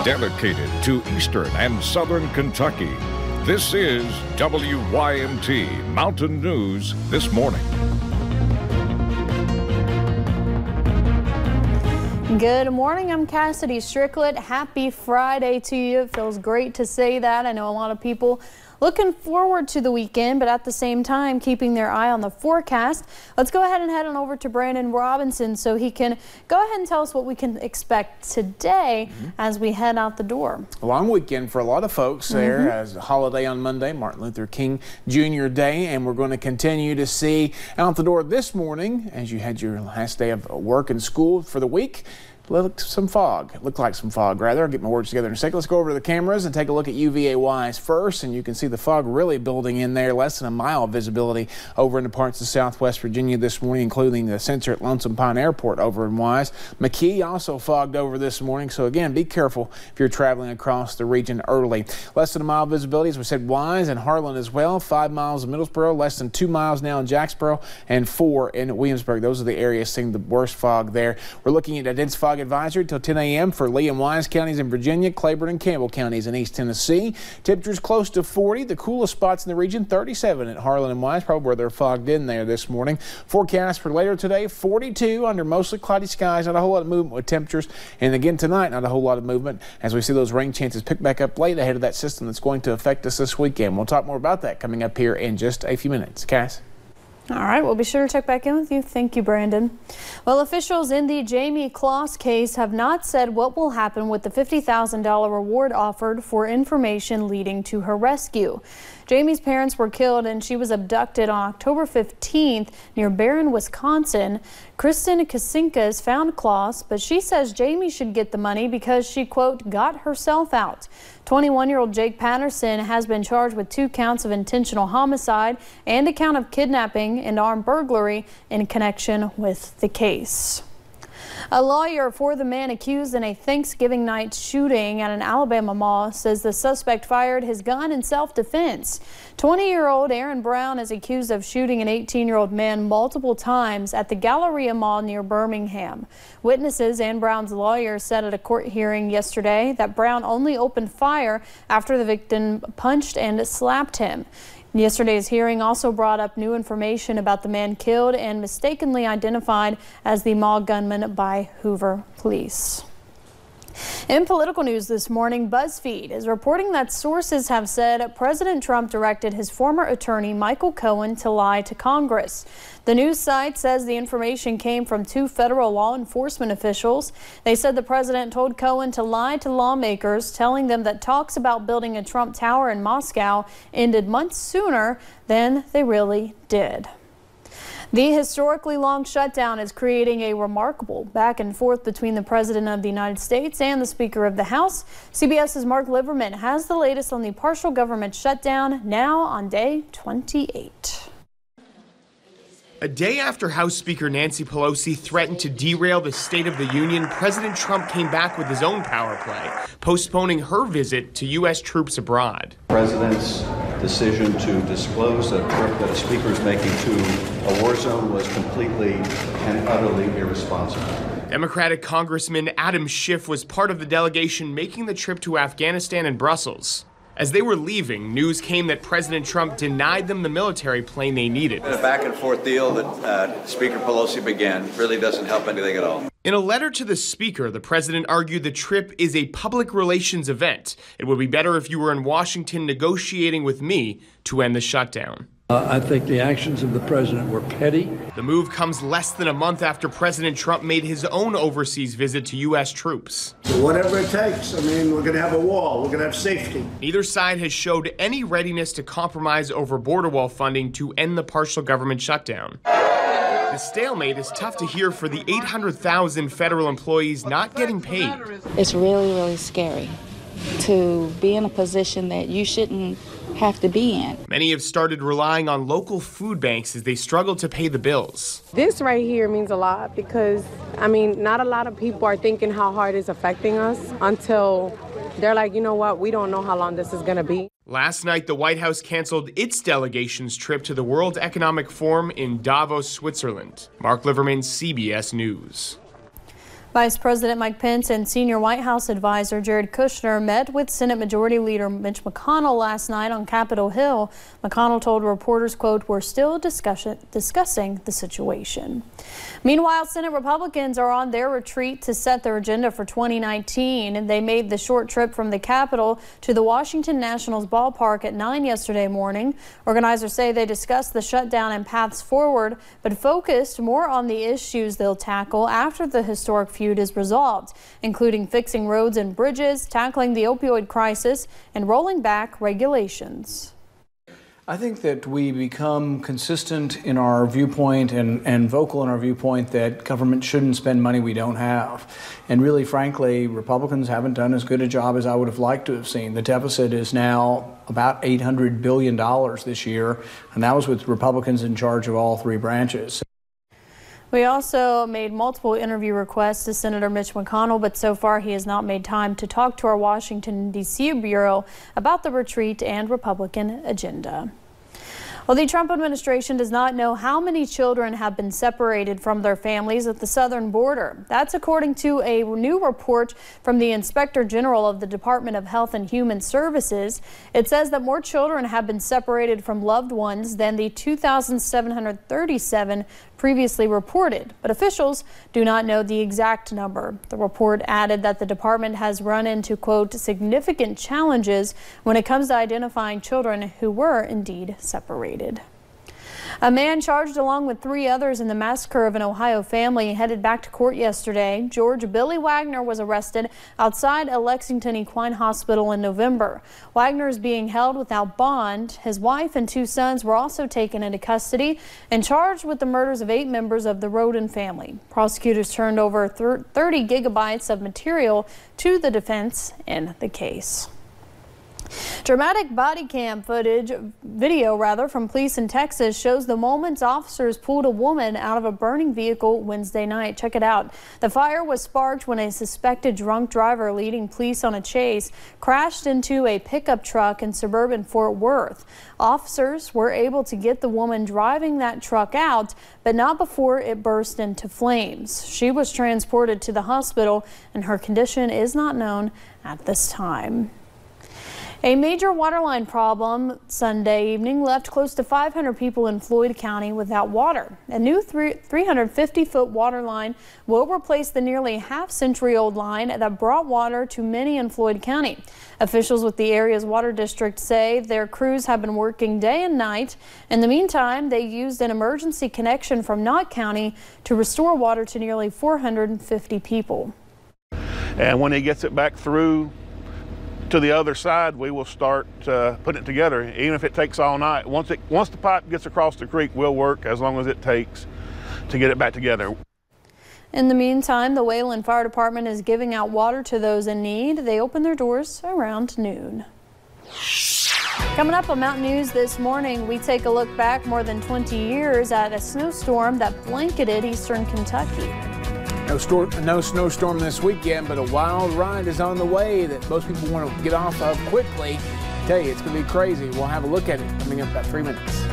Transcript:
dedicated to Eastern and Southern Kentucky. This is WYMT Mountain News This Morning. Good morning, I'm Cassidy Strickland. Happy Friday to you. It feels great to say that. I know a lot of people looking forward to the weekend, but at the same time keeping their eye on the forecast. Let's go ahead and head on over to Brandon Robinson so he can go ahead and tell us what we can expect today as we head out the door. A long weekend for a lot of folks there as a holiday on Monday, Martin Luther King Jr. Day, and we're going to continue to see out the door this morning as you had your last day of work and school for the week. Looked like some fog rather. I'll get my words together in a second. Let's go over to the cameras and take a look at UVA-wise first, and you can see the fog really building in there. Less than a mile of visibility over into parts of southwest Virginia this morning, including the sensor at Lonesome Pine Airport over in Wise. McKee also fogged over this morning, so again, be careful if you're traveling across the region early. Less than a mile of visibility, as we said, Wise and Harlan as well. 5 miles in Middlesboro, less than 2 miles now in Jacksboro, and 4 in Williamsburg. Those are the areas seeing the worst fog there. We're looking at a dense fog advisory till 10 a.m. for Lee and Wise counties in Virginia, Claiborne and Campbell counties in East Tennessee. Temperatures close to 40. The coolest spots in the region, 37 at Harlan and Wise, probably where they're fogged in there this morning. Forecast for later today, 42 under mostly cloudy skies. Not a whole lot of movement with temperatures. And again tonight, not a whole lot of movement as we see those rain chances pick back up late ahead of that system that's going to affect us this weekend. We'll talk more about that coming up here in just a few minutes. Cass? All right, we'll be sure to check back in with you. Thank you, Brandon. Well, officials in the Jamie Kloss case have not said what will happen with the $50,000 reward offered for information leading to her rescue. Jamie's parents were killed and she was abducted on October 15th near Barron, Wisconsin. Kristen Kasinkas found Kloss, but she says Jamie should get the money because she, quote, got herself out. 21-year-old Jake Patterson has been charged with 2 counts of intentional homicide and a count of kidnapping and armed burglary in connection with the case. A lawyer for the man accused in a Thanksgiving night shooting at an Alabama mall says the suspect fired his gun in self-defense. 20-year-old Aaron Brown is accused of shooting an 18-year-old man multiple times at the Galleria Mall near Birmingham. Witnesses and Brown's lawyer said at a court hearing yesterday that Brown only opened fire after the victim punched and slapped him. Yesterday's hearing also brought up new information about the man killed and mistakenly identified as the mall gunman by Hoover Police. In political news this morning, BuzzFeed is reporting that sources have said President Trump directed his former attorney Michael Cohen to lie to Congress. The news site says the information came from 2 federal law enforcement officials. They said the president told Cohen to lie to lawmakers, telling them that talks about building a Trump Tower in Moscow ended months sooner than they really did. The historically long shutdown is creating a remarkable back and forth between the President of the United States and the Speaker of the House. CBS's Mark Liverman has the latest on the partial government shutdown, now on day 28. A day after House Speaker Nancy Pelosi threatened to derail the State of the Union, President Trump came back with his own power play, postponing her visit to U.S. troops abroad. The President's decision to disclose a trip that a speaker is making to a war zone was completely and utterly irresponsible. Democratic Congressman Adam Schiff was part of the delegation making the trip to Afghanistan and Brussels. As they were leaving, news came that President Trump denied them the military plane they needed. The back and forth deal that Speaker Pelosi began really doesn't help anything at all. In a letter to the Speaker, the president argued the trip is a public relations event. It would be better if you were in Washington negotiating with me to end the shutdown. I think the actions of the president were petty. The move comes less than a month after President Trump made his own overseas visit to U.S. troops. So whatever it takes. I mean, we're going to have a wall. We're going to have safety. Neither side has showed any readiness to compromise over border wall funding to end the partial government shutdown. The stalemate is tough to hear for the 800,000 federal employees not getting paid. It's really, really scary to be in a position that you shouldn't have to be in. Many have started relying on local food banks as they struggle to pay the bills. This right here means a lot because, I mean, not a lot of people are thinking how hard it's affecting us until they're like, you know what, we don't know how long this is going to be. Last night, the White House canceled its delegation's trip to the World Economic Forum in Davos, Switzerland. Mark Liverman, CBS News. Vice President Mike Pence and senior White House advisor Jared Kushner met with Senate Majority Leader Mitch McConnell last night on Capitol Hill. McConnell told reporters, quote, "We're still discussing the situation." Meanwhile, Senate Republicans are on their retreat to set their agenda for 2019. And they made the short trip from the Capitol to the Washington Nationals ballpark at 9 yesterday morning. Organizers say they discussed the shutdown and paths forward, but focused more on the issues they'll tackle after the historic feud is resolved, including fixing roads and bridges, tackling the opioid crisis, and rolling back regulations. I think that we become consistent in our viewpoint and vocal in our viewpoint that government shouldn't spend money we don't have. And really, frankly, Republicans haven't done as good a job as I would have liked to have seen. The deficit is now about $800 billion this year, and that was with Republicans in charge of all three branches. We also made multiple interview requests to Senator Mitch McConnell, but so far he has not made time to talk to our Washington, D.C. bureau about the retreat and Republican agenda. Well, the Trump administration does not know how many children have been separated from their families at the southern border. That's according to a new report from the Inspector General of the Department of Health and Human Services. It says that more children have been separated from loved ones than the 2,737 previously reported, but officials do not know the exact number. The report added that the department has run into, quote, significant challenges when it comes to identifying children who were indeed separated. A man charged along with 3 others in the massacre of an Ohio family headed back to court yesterday. George Billy Wagner was arrested outside a Lexington Equine Hospital in November. Wagner is being held without bond. His wife and 2 sons were also taken into custody and charged with the murders of 8 members of the Roden family. Prosecutors turned over 30 gigabytes of material to the defense in the case. Dramatic body cam video from police in Texas shows the moments officers pulled a woman out of a burning vehicle Wednesday night. Check it out. The fire was sparked when a suspected drunk driver leading police on a chase crashed into a pickup truck in suburban Fort Worth. Officers were able to get the woman driving that truck out, but not before it burst into flames. She was transported to the hospital, and her condition is not known at this time. A major waterline problem Sunday evening left close to 500 people in Floyd County without water. A new 350-foot water line will replace the nearly half-century-old line that brought water to many in Floyd County. Officials with the area's water district say their crews have been working day and night. In the meantime, they used an emergency connection from Knott County to restore water to nearly 450 people. And when he gets it back through to the other side, we will start putting it together, even if it takes all night. Once the pipe gets across the creek, we'll work as long as it takes to get it back together. In the meantime, the Wayland Fire Department is giving out water to those in need. They open their doors around noon. Coming up on Mountain News this morning, we take a look back more than 20 years at a snowstorm that blanketed eastern Kentucky. No snowstorm this weekend, but a wild ride is on the way that most people want to get off of quickly. I tell you, it's going to be crazy. We'll have a look at it coming up about 3 minutes.